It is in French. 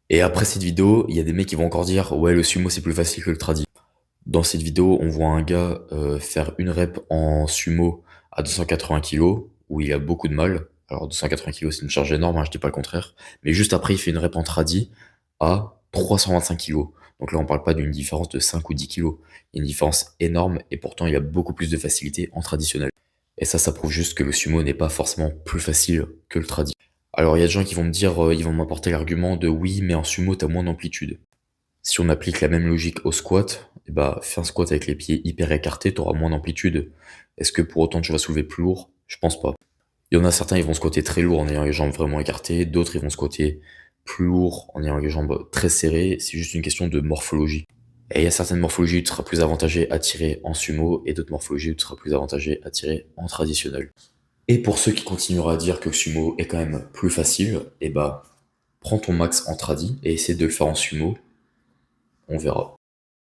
Et après cette vidéo, il y a des mecs qui vont encore dire ouais le sumo c'est plus facile que le tradi. Dans cette vidéo, on voit un gars faire une rep en sumo à 280 kilos, où il a beaucoup de mal. Alors 280 kilos, c'est une charge énorme, hein, je dis pas le contraire. Mais juste après, il fait une rep en tradi à 325 kilos. Donc là, on parle pas d'une différence de 5 ou 10 kilos. Il y a une différence énorme, et pourtant, il y a beaucoup plus de facilité en traditionnel. Et ça prouve juste que le sumo n'est pas forcément plus facile que le tradi. Alors il y a des gens qui vont me dire, ils vont m'apporter l'argument de oui, mais en sumo, t'as moins d'amplitude. Si on applique la même logique au squat, eh bah, fais un squat avec les pieds hyper écartés, tu auras moins d'amplitude. Est-ce que pour autant tu vas soulever plus lourd? Je pense pas. Il y en a certains, ils vont squatter très lourd en ayant les jambes vraiment écartées, d'autres, ils vont squatter plus lourd en ayant les jambes très serrées, c'est juste une question de morphologie. Et il y a certaines morphologies où tu seras plus avantagé à tirer en sumo, et d'autres morphologies où tu seras plus avantagé à tirer en traditionnel. Et pour ceux qui continueront à dire que le sumo est quand même plus facile, eh bah, prends ton max en tradi et essaie de le faire en sumo, on verra.